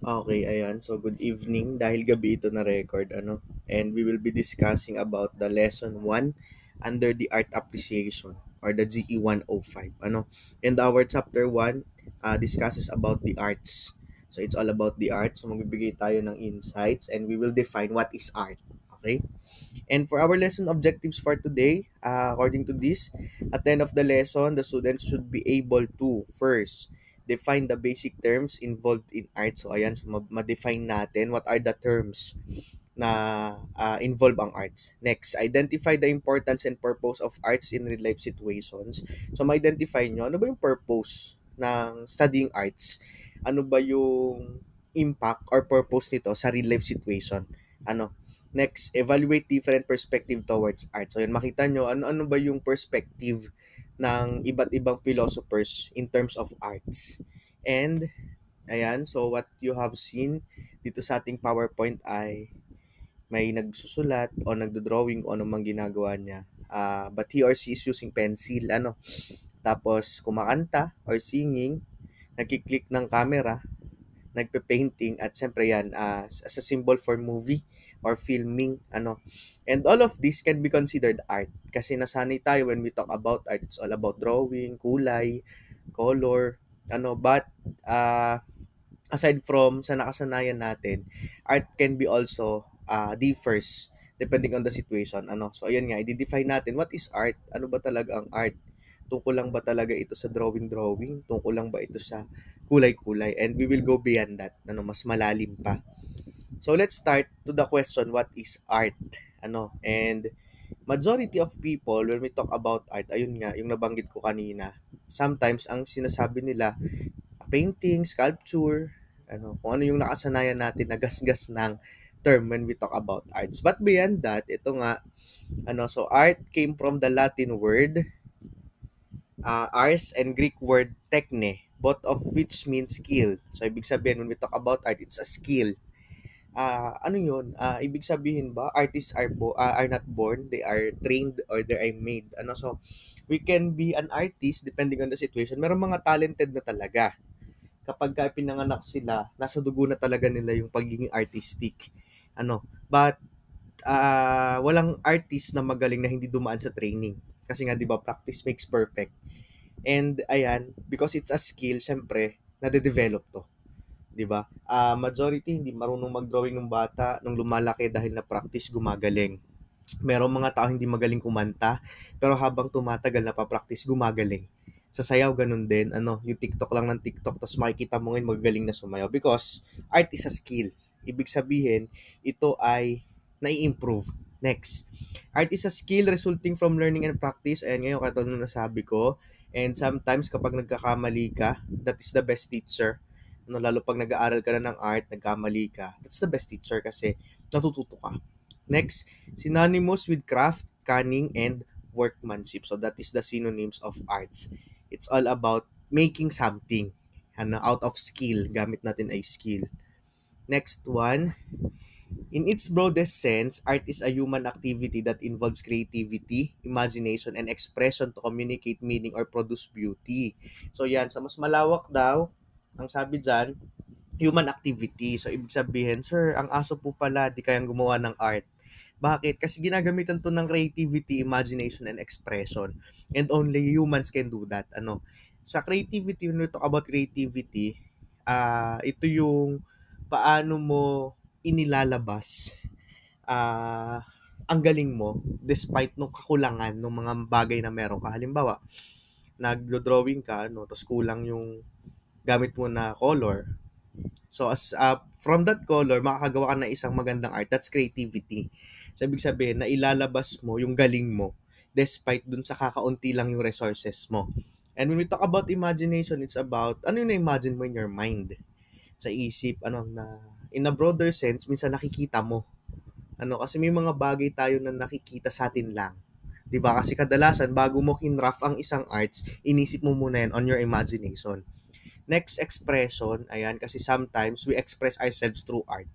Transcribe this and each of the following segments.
Okay, ayan. So, good evening. Dahil gabi ito na record, and we will be discussing about the lesson 1 under the art appreciation or the GE 105, And our chapter 1 discusses about the arts. So, it's all about the arts. So, magbibigay tayo ng insights and we will define what is art. Okay? And for our lesson objectives for today, according to this, at the end of the lesson, the students should be able to first define the basic terms involved in art. So ayan, so ma-define natin what are the terms na involve ang arts. Next, identify the importance and purpose of arts in real life situations. So ma-identify nyo, ano ba yung purpose ng studying arts? Ano ba yung impact or purpose nito sa real life situation? Ano? Next, evaluate different perspective towards art. So yun, makita nyo, ano ba yung perspective ng iba't ibang philosophers in terms of arts. And, ayan, so what you have seen dito sa ating PowerPoint ay may nagsusulat o nagdo-drawing o anong mang ginagawa niya. But he or she is using pencil, Tapos, kumakanta or singing, nagkiklik ng camera, nagpe-painting, at syempre yan, as a symbol for movie or filming, And all of this can be considered art. Kasi nasanay tayo when we talk about art, it's all about drawing, kulay, color, But, aside from sa nakasanayan natin, art can be also differs depending on the situation, So, ayan nga, i-define natin what is art, ano ba talaga ang art? Tungkol lang ba talaga ito sa drawing? Tungkol lang ba ito sa kulay-kulay? And we will go beyond that, mas malalim pa. So let's start to the question, what is art? And majority of people, when we talk about art, ayun nga, yung nabanggit ko kanina, sometimes ang sinasabi nila, painting, sculpture, kung ano yung nakasanayan natin na gasgas ng term when we talk about arts. But beyond that, ito nga, so art came from the Latin word, ars and Greek word techne, both of which means skill. So, ibig sabihin, when we talk about art, it's a skill. Ano yun? Ibig sabihin ba, artists are not born, they are trained or they are made. So, we can be an artist depending on the situation. Merong mga talented na talaga. Kapag pinanganak sila, nasa dugo na talaga nila yung pagiging artistic. But, walang artist na magaling na hindi dumaan sa training. Kasi nga, di ba, practice makes perfect. And ayan, because it's a skill, syempre, nade-develop to. 'Di ba? Majority hindi marunong mag-drawing ng bata nung lumalaki dahil na practice gumagaling. Merong mga tao hindi magaling kumanta, pero habang tumatagal na pa-practice gumagaling. Sa sayaw ganun din, yung TikTok lang ng TikTok tapos makikita mo ngayon magagaling na sumayaw because art is a skill. Ibig sabihin, ito ay nai-improve. Next, art is a skill resulting from learning and practice. Ayan ngayon, katulad nung nasabi ko. And sometimes, kapag nagkakamali ka, that is the best teacher. Lalo pag nag-aaral ka na ng art, nagkamali ka, that's the best teacher kasi natututo ka. Next, synonymous with craft, cunning, and workmanship. So that is the synonyms of arts. It's all about making something out of skill. Gamit natin ay skill. Next one, in its broadest sense, art is a human activity that involves creativity, imagination, and expression to communicate meaning or produce beauty. So yan, sa mas malawak daw, ang sabi dyan, human activity. So ibig sabihin, sir, ang aso po pala, di kayang gumawa ng art. Bakit? Kasi ginagamitan to ng creativity, imagination, and expression. And only humans can do that. Sa creativity, when we talk about creativity, ito yung paano mo inilalabas ang galing mo despite nung kakulangan ng mga bagay na meron ka. Halimbawa, nagdo-drawing ka, tapos kulang yung gamit mo na color. So, from that color, makakagawa ka ng isang magandang art. That's creativity. So, ibig sabihin, na ilalabas mo yung galing mo despite dun sa kakaunti lang yung resources mo. And when we talk about imagination, it's about, ano yung na-imagine mo in your mind? Sa isip, na in a broader sense, minsan nakikita mo. Kasi may mga bagay tayo na nakikita sa atin lang. 'Di ba? Kasi kadalasan bago mo kinraft ang isang arts, inisip mo muna yan on your imagination. Next, expression. Ayan, kasi sometimes we express ourselves through art.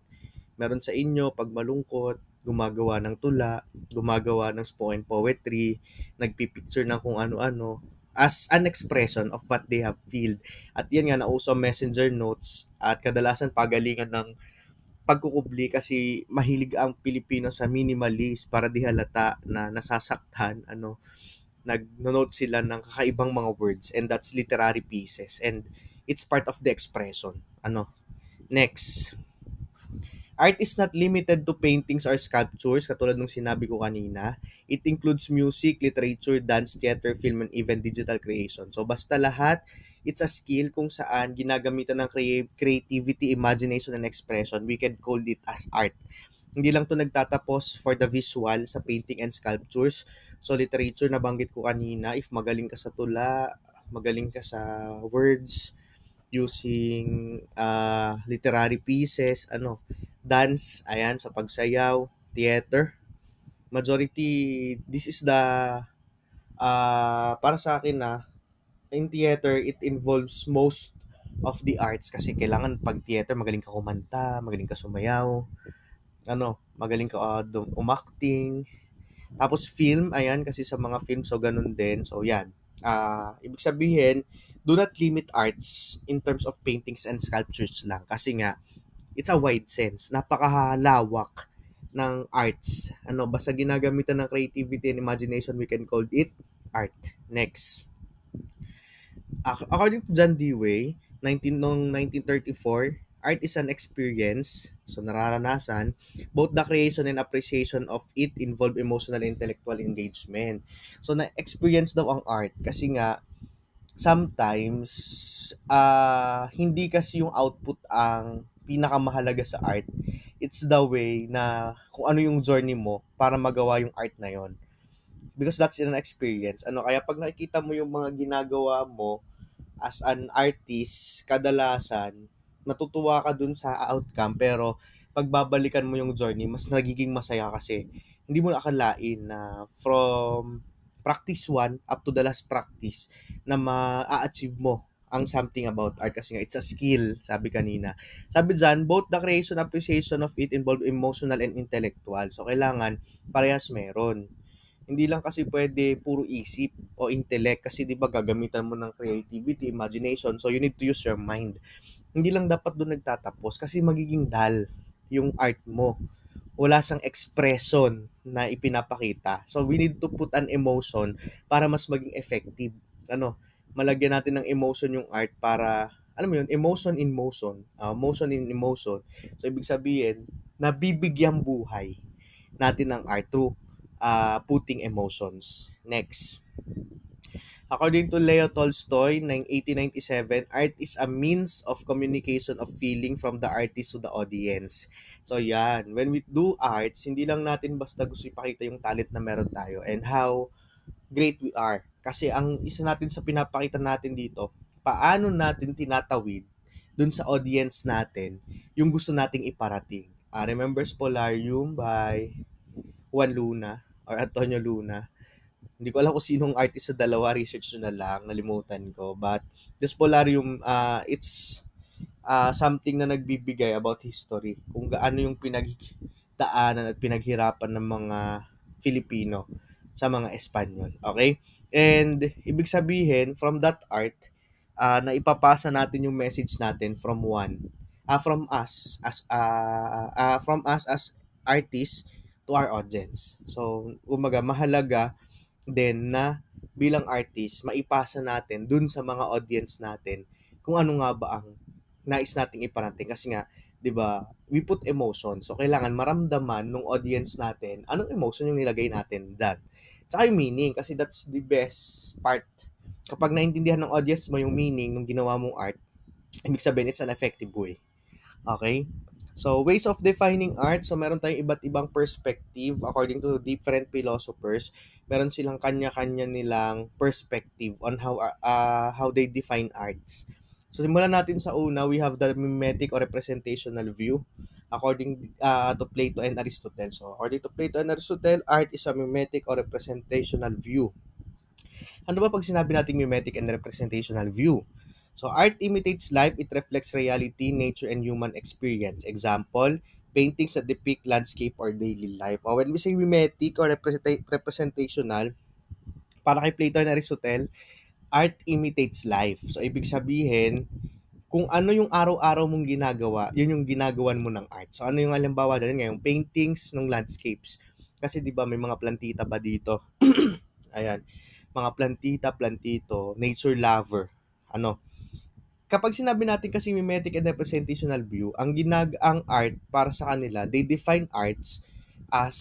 Meron sa inyo, pag malungkot, gumagawa ng tula, gumagawa ng spoken poetry, nagpipicture ng kung ano-ano. as an expression of what they have feel. At yan nga, nauso ang messenger notes at kadalasan pagalingan ng pagkukubli kasi mahilig ang Pilipino sa minimalist para di halata na nasasaktan, nagno-note sila ng kakaibang mga words, and that's literary pieces, and it's part of the expression. Next, art is not limited to paintings or sculptures katulad ng sinabi ko kanina. It includes music, literature, dance, theater, film, and even digital creation. So basta lahat, it's a skill kung saan ginagamitan ng creativity, imagination, and expression. We can call it as art. Hindi lang to nagtatapos for the visual sa painting and sculptures. So literature, nabanggit ko kanina, if magaling ka sa tula, magaling ka sa words, using literary pieces, dance, ayan, sa pagsayaw, theater. Majority, this is the, para sa akin na, in theater, it involves most of the arts kasi kailangan pag theater, magaling ka kumanta, magaling ka sumayaw, magaling ka umacting. Tapos film, ayan, kasi sa mga film, so ganun din. So yan. Ibig sabihin, do not limit arts in terms of paintings and sculptures lang. Kasi nga, it's a wide sense. Napakalawak ng arts. Basta ginagamitan ng creativity and imagination, we can call it art. Next. According to John Dewey, 1934, art is an experience, so nararanasan, both the creation and appreciation of it involve emotional and intellectual engagement. So na-experience daw ang art kasi nga sometimes hindi kasi yung output ang pinakamahalaga sa art. It's the way na kung ano yung journey mo para magawa yung art na yon. Because that's an experience. Kaya pag nakikita mo yung mga ginagawa mo as an artist, kadalasan, matutuwa ka dun sa outcome, pero pagbabalikan mo yung journey, mas nagiging masaya kasi hindi mo nakalain na from practice 1 up to the last practice na ma-achieve mo ang something about art kasi nga it's a skill, sabi kanina. Sabi dyan, both the creation and appreciation of it involve emotional and intellectual. So, kailangan parehas meron. Hindi lang kasi pwede puro isip o intellect kasi 'di ba gagamitan mo ng creativity, imagination. So you need to use your mind. Hindi lang dapat doon nagtatapos kasi magiging dull yung art mo. Wala siyang expression na ipinapakita. So we need to put an emotion para mas maging effective. Malagyan natin ng emotion yung art para alam mo yun, emotion in motion, motion in emotion. So ibig sabihin, nabibigyan buhay natin ng art through putting emotions. Next. According to Leo Tolstoy, 1897, art is a means of communication of feeling from the artist to the audience. So yan, when we do arts, hindi lang natin basta gusto ipakita yung talent na meron tayo and how great we are. Kasi ang isa natin sa pinapakita natin dito, paano natin tinatawid dun sa audience natin yung gusto nating iparating. Remember Spolarium by Juan Luna or Antonio Luna. Hindi ko alam kung sinong artist sa dalawa, research ko na lang, nalimutan ko. But this Polarium, it's something na nagbibigay about history, kung gaano yung pinagdaanan at pinaghirapan ng mga Filipino sa mga Espanyol. Okay? And ibig sabihin, from that art, na ipapasa natin yung message natin from us as artists to our audience. So, umaga mahalaga din na bilang artist, maipasa natin dun sa mga audience natin kung ano nga ba ang nais nating iparating. Kasi nga, di ba, we put emotion. So, kailangan maramdaman ng audience natin anong emotion yung nilagay natin dyan. Tsaka yung meaning, kasi that's the best part. Kapag naintindihan ng audience mo yung meaning ng ginawa mong art, ibig sabihin, it's an effective way. Okay? So, ways of defining art. So, meron tayong iba't ibang perspective according to different philosophers. Meron silang kanya-kanya nilang perspective on how they define arts. So, simulan natin sa una, we have the mimetic or representational view according to Plato and Aristotle. So, according to Plato and Aristotle, art is a mimetic or representational view. Ano ba pag sinabi nating mimetic and representational view? So, art imitates life, it reflects reality, nature, and human experience. Example, paintings that depict landscape or daily life. Or when we say mimetic or representational, para kay Plato and Aristotle, art imitates life. So, ibig sabihin, kung ano yung araw-araw mong ginagawa, yun yung ginagawan mo ng art. So, ano yung halimbawa dyan ngayon? Paintings ng landscapes. Kasi di ba may mga plantita ba dito? Ayan. Mga plantita, plantito, nature lover. Ano? Kapag sinabi natin kasi mimetic and representational view, ang art para sa kanila, they define arts as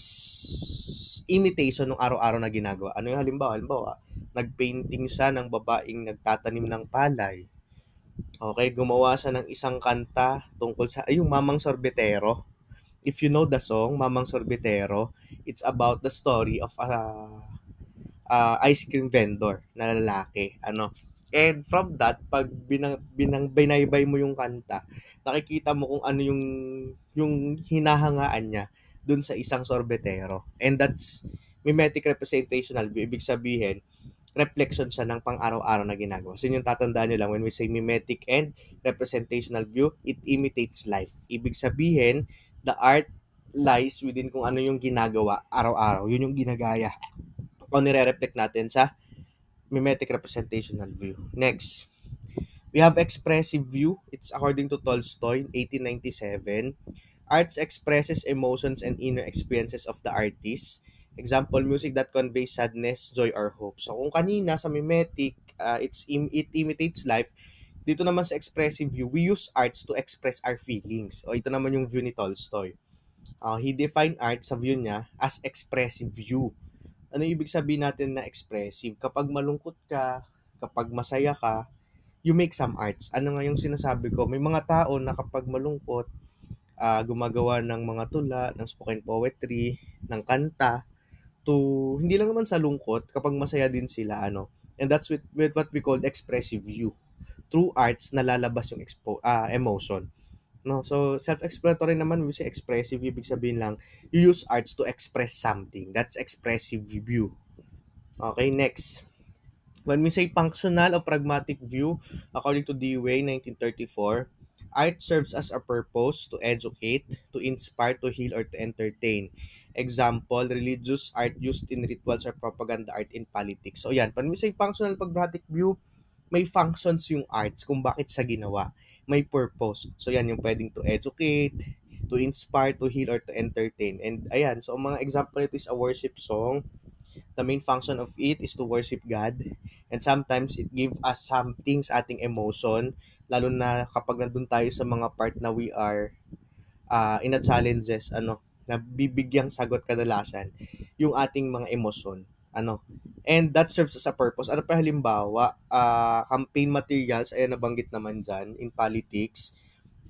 imitation ng araw-araw na ginagawa. Ano yung halimbawa? Halimbawa, nagpainting siya ng babaeng nagtatanim ng palay. Okay, gumawa siya ng isang kanta tungkol sa yung Mamang Sorbetero. If you know the song Mamang Sorbetero, it's about the story of a ice cream vendor na lalaki. Ano? And from that, pag binaybay mo yung kanta, nakikita mo kung ano yung hinahangaan niya dun sa isang sorbetero. And that's mimetic representational view. Ibig sabihin, reflection siya ng pang-araw-araw na ginagawa. So, yun yung tatandaan nyo lang when we say mimetic and representational view, it imitates life. Ibig sabihin, the art lies within kung ano yung ginagawa araw-araw. Yun yung ginagaya o nire-reflect natin sa mimetic representational view. Next, we have expressive view. It's according to Tolstoy, 1897. Arts expresses emotions and inner experiences of the artist. Example, music that conveys sadness, joy, or hope. So kung kanina sa mimetic, it imitates life. Dito naman sa expressive view, we use arts to express our feelings. O ito naman yung view ni Tolstoy. He defined art sa view niya as expressive view. Ano ibig sabihin natin na expressive? Kapag malungkot ka, kapag masaya ka, you make some arts. Ano nga yung sinasabi ko? May mga tao na kapag malungkot, gumagawa ng mga tula, ng spoken poetry, ng kanta, to hindi lang naman sa lungkot, kapag masaya din sila, ano. And that's with what we call expressive view. Through arts, nalalabas yung emotion. No, so self-explanatory naman, we say expressive, ibig sabihin lang, you use arts to express something. That's expressive view. Okay, next. When we say functional or pragmatic view, according to Dewey, 1934, art serves as a purpose to educate, to inspire, to heal, or to entertain. Example, religious art used in rituals or propaganda art in politics. So yan, when we say functional pragmatic view, may functions yung arts kung bakit sa ginawa. May purpose. So yan yung pwedeng to educate, to inspire, to heal, or to entertain. And ayan, so mga example nito is a worship song. The main function of it is to worship God. And sometimes it give us something sa ating emotion, lalo na kapag nandun tayo sa mga part na we are in a challenges, ano, na bibigyang sagot kadalasan yung ating mga emosyon. Ano, and that serves as a purpose. Ano pa halimbawa, campaign materials, ayan nabanggit naman dyan, in politics,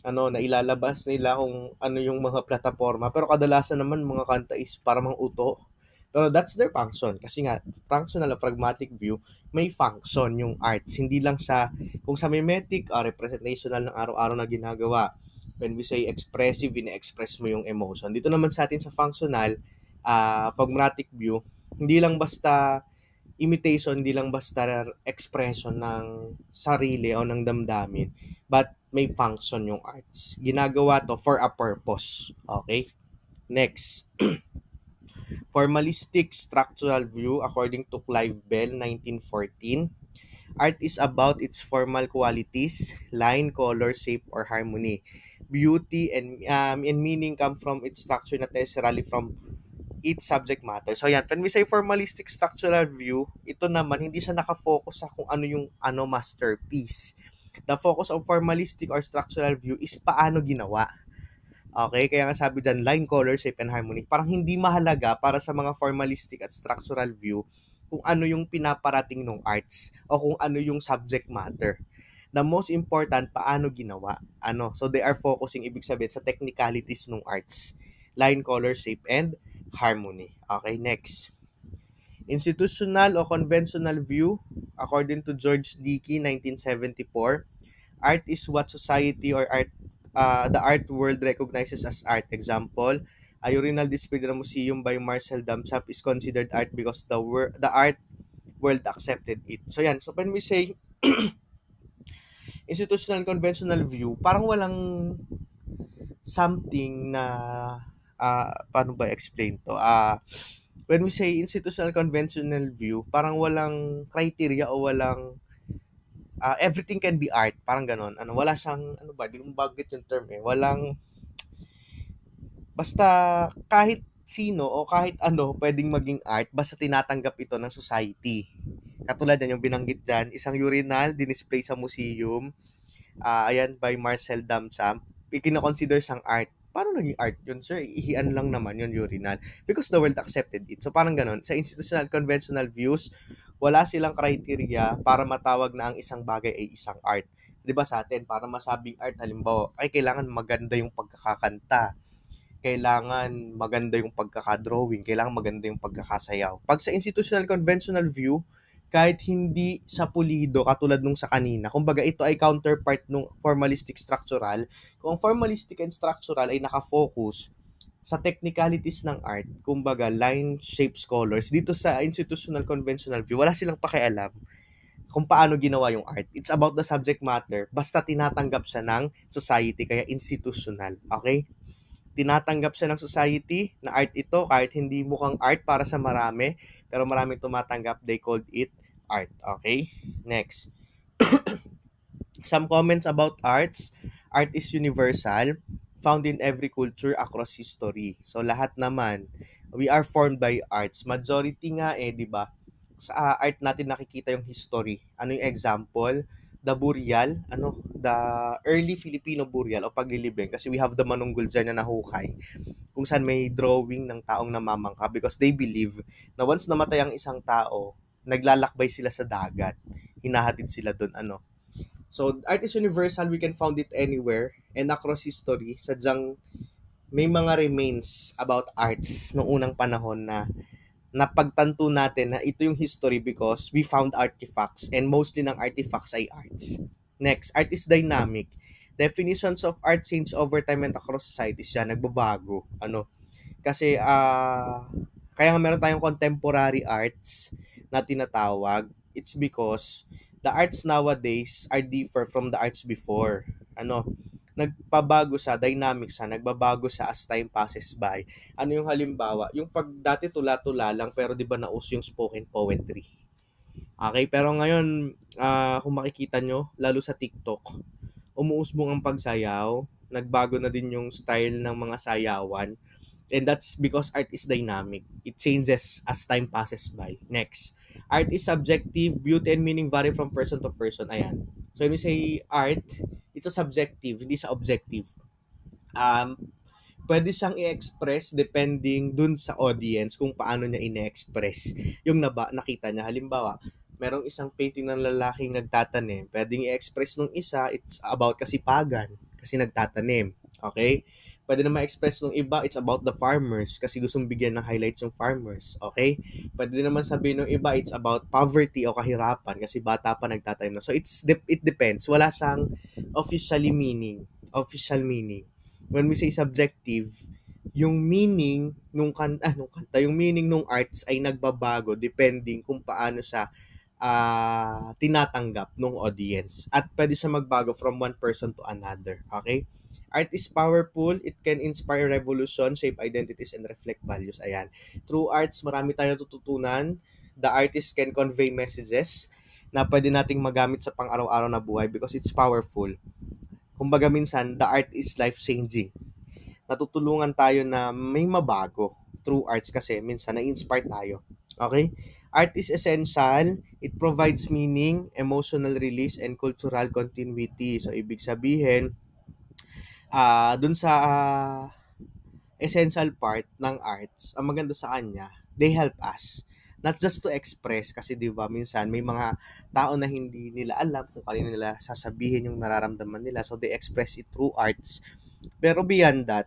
ano, na ilalabas nila kung ano yung mga plataforma. Pero kadalasan naman mga kanta is para mga uto. Pero that's their function. Kasi nga, functional o pragmatic view, may function yung arts. Hindi lang sa, kung sa mimetic, representational ng araw-araw na ginagawa. When we say expressive, ine-express mo yung emotion. Dito naman sa atin sa functional, pragmatic view, hindi lang basta imitation, hindi lang basta expression ng sarili o ng damdamin, but may function yung arts. Ginagawa to for a purpose. Okay? Next, formalistic structural view according to Clive Bell, 1914. Art is about its formal qualities, line, color, shape, or harmony. Beauty and meaning come from its structure, not necessarily from its subject matter. So yan, when we say formalistic structural view, ito naman hindi siya nakafocus sa kung ano yung ano masterpiece. The focus of formalistic or structural view is paano ginawa. Okay, kaya nga sabi dyan, line, color, shape, and harmony. Parang hindi mahalaga para sa mga formalistic at structural view kung ano yung pinaparating ng arts o kung ano yung subject matter. The most important, paano ginawa. Ano, so they are focusing, ibig sabihin, sa technicalities ng arts. Line, color, shape, and harmony. Okay, next. Institutional o conventional view, according to George Dickey, 1974, art is what society or the art world recognizes as art. Example, a urinal display in a museum by Marcel Duchamp is considered art because the art world accepted it. So yan, so when we say institutional and conventional view, parang walang something na paano ba explain to? When we say institutional conventional view, parang walang criteria o walang everything can be art, parang ganon. Ano, wala siyang, ano ba, di ko bagit yung term eh. Walang, basta kahit sino o kahit ano pwedeng maging art basta tinatanggap ito ng society. Katulad yan, yung binanggit dyan, isang urinal, dinisplay sa museum, ayan, by Marcel Damsam, ikinoconsider siyang art. Paano naging art yun, sir? Ihian lang naman yun, urinal. Because the world accepted it. So, parang ganun. Sa institutional conventional views, wala silang criteria para matawag na ang isang bagay ay isang art. 'Di ba sa atin, para masabing art, halimbawa, ay kailangan maganda yung pagkakakanta, kailangan maganda yung pagkaka-drawing, kailangan maganda yung pagkakasayaw. Pag sa institutional conventional view, kahit hindi sa pulido katulad nung sa kanina, kumbaga ito ay counterpart nung formalistic structural. Kung formalistic and structural ay nakafocus sa technicalities ng art, kumbaga line, shapes, colors, dito sa institutional conventional view, wala silang pakialam kung paano ginawa yung art. It's about the subject matter, basta tinatanggap siya ng society, kaya institutional. Okay? Tinatanggap siya ng society na art ito kahit hindi mukhang art para sa marami, pero maraming tumatanggap, they called it art. Okay? Next. Some comments about arts. Art is universal, found in every culture across history. So lahat naman, we are formed by arts. Majority nga eh, di ba? Sa art natin nakikita yung history. Ano yung example? The burial, the early Filipino burial o paglilibing, kasi we have the manunggul dyan na nahukay kung saan may drawing ng taong namamangka because they believe na once namatay ang isang tao, naglalakbay sila sa dagat. Hinahatid sila doon, So, art is universal. We can found it anywhere and across history. Sadyang may mga remains about arts noong unang panahon na napagtanto natin na ito yung history because we found artifacts and mostly ng artifacts ay arts. Next, art is dynamic. Definitions of art change over time and across societies siya, nagbabago. Kasi kaya nga meron tayong contemporary arts na tinatawag. It's because the arts nowadays are different from the arts before. Nagpabago sa dynamic sa nagbabago sa as time passes by. Ano yung halimbawa? Yung pag dati tula-tula lang pero 'di ba nauso yung spoken poetry. Okay, pero ngayon kung makikita nyo, lalo sa TikTok, umuusbong ang pagsayaw, nagbago na din yung style ng mga sayawan. And that's because art is dynamic. It changes as time passes by. Next. Art is subjective. Beauty and meaning vary from person to person. Ayan. So when we say art, it's a subjective, hindi siya objective. Pwede siyang i-express depending dun sa audience kung paano niya ine-express yung nakita niya. Halimbawa, merong isang painting ng lalaking nagtatanim. Pwedeng i-express nung isa, it's about kasipagan kasi nagtatanim. Okay? Pwede na ma-express nung iba, it's about the farmers kasi gustong bigyan ng highlights yung farmers. Okay? Pwede din naman sabihin ng iba, it's about poverty o kahirapan kasi bata pa nagtatanim na. So it depends. Wala siyang official meaning. When we say subjective, yung meaning nung kanta, yung meaning nung arts ay nagbabago depending kung paano siya tinatanggap nung audience. At pwede siya magbago from one person to another. Okay? Art is powerful. It can inspire revolution, shape identities, and reflect values. Ayan. Through arts, marami tayong tututunan. The artist can convey messages na pwede nating magamit sa pang-araw-araw na buhay because it's powerful. Kumbaga minsan, the art is life-changing. Natutulungan tayo na may mabago through arts kasi minsan na-inspire tayo. Okay? Art is essential. It provides meaning, emotional release, and cultural continuity. So, ibig sabihin, dun sa essential part ng arts, ang maganda sa kanya, they help us. Not just to express, kasi di ba minsan may mga tao na hindi nila alam kung kanino nila sasabihin yung nararamdaman nila. So, they express it through arts. Pero beyond that,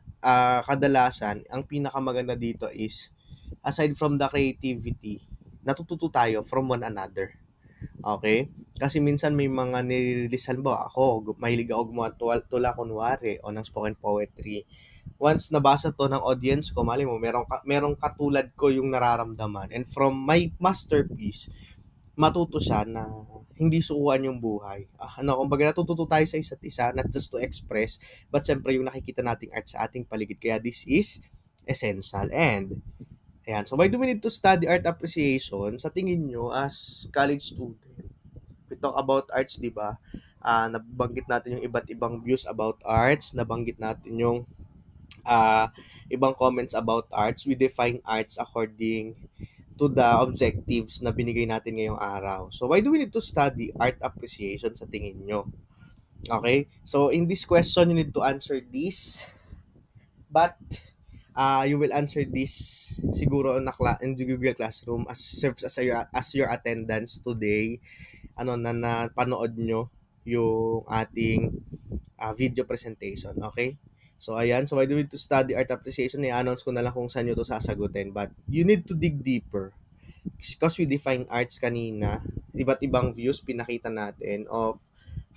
kadalasan, ang pinakamaganda dito is, aside from the creativity, natututo tayo from one another. Okay? Kasi minsan may mga nire-release, halimbawa ako, mahilig ako gumawa tula kunwari o ng spoken poetry. Once nabasa to ng audience ko, mali mo, merong katulad ko yung nararamdaman. And from my masterpiece, matuto siya na hindi sukuan yung buhay. Kumbaga natututo tayo sa isa't isa, not just to express, but syempre yung nakikita nating art sa ating paligid. Kaya this is essential. And ayan. So, why do we need to study art appreciation? Sa tingin nyo, as college student, talk about arts, di ba? Nabanggit natin yung iba't ibang views about arts, nabanggit natin yung ibang comments about arts. We define arts according to the objectives na binigay natin ngayong araw. So, why do we need to study art appreciation sa tingin nyo? Okay? So, in this question, you need to answer this. But, you will answer this siguro in the Google Classroom as serves as your attendance today. Na panood nyo yung ating video presentation. Okay? So, ayan. So, why do we need to study art appreciation? I-announce ko na lang kung saan nyo to sasagutin. But, you need to dig deeper. Because we define arts kanina, iba't ibang views pinakita natin of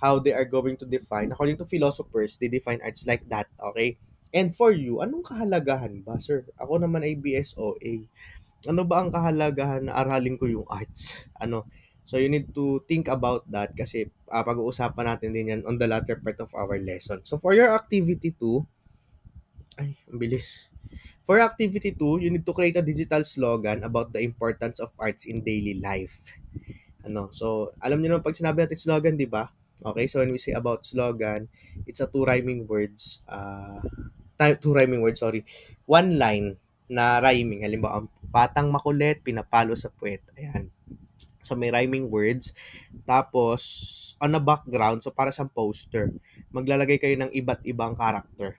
how they are going to define. According to philosophers, they define arts like that, okay? And for you, anong kahalagahan ba, sir? Ako naman ay BSOA. Ano ba ang kahalagahan na aralin ko yung arts? So you need to think about that kasi pag-uusapan natin din yan on the latter part of our lesson. So for your activity 2, ang bilis. For activity 2, you need to create a digital slogan about the importance of arts in daily life. So alam niyo naman pag sinabi natin slogan, di ba? Okay, so when we say about slogan, it's a two rhyming words. Two rhyming words, sorry. One line na rhyming. Halimbawa, ang batang makulit, pinapalo sa puwet. Ayan. So, may rhyming words. Tapos, on a background, so para sa poster, maglalagay kayo ng iba't ibang character.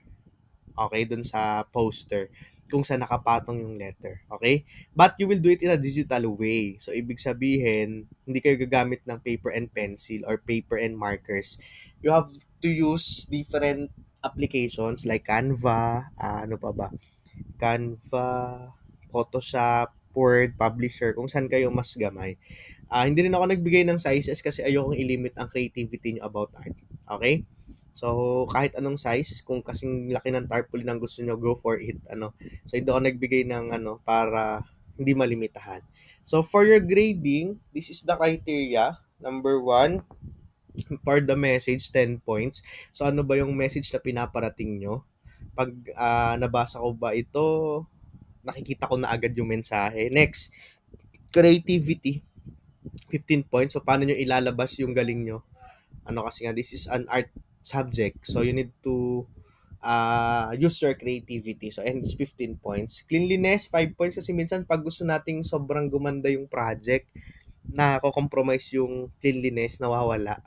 Okay, dun sa poster kung saan nakapatong yung letter. Okay? But you will do it in a digital way. So, ibig sabihin, hindi kayo gagamit ng paper and pencil or paper and markers. You have to use different applications like Canva, ano pa ba? Canva, Photoshop, Word, Publisher, kung saan kayo mas gamay. Hindi rin ako nagbigay ng sizes kasi ayokong ilimit ang creativity nyo about art. Okay? So, kahit anong size, kung kasing laki ng tarpaulin ang gusto nyo, go for it. So, hindi ako nagbigay ng para hindi malimitahan. So, for your grading, this is the criteria. Number 1, for the message, 10 points. So, ano ba yung message na pinaparating nyo? Pag nabasa ko ba ito, nakikita ko na agad yung mensahe. Next, creativity, 15 points. So, paano nyo ilalabas yung galing nyo? Kasi nga, this is an art subject. So, you need to use your creativity. So, and it's 15 points. Cleanliness, 5 points kasi minsan pag gusto nating sobrang gumanda yung project, compromise yung cleanliness, nawawala.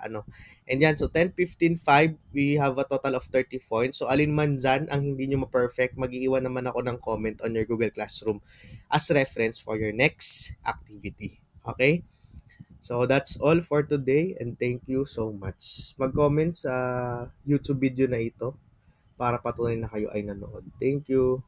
And yan, so 10, 15, 5, we have a total of 30 points. So, alin man dyan ang hindi nyo ma-perfect, mag-iiwan naman ako ng comment on your Google Classroom as reference for your next activity. Okay? So, that's all for today and thank you so much. Mag-comment sa YouTube video na ito para patunay na kayo ay nanood. Thank you.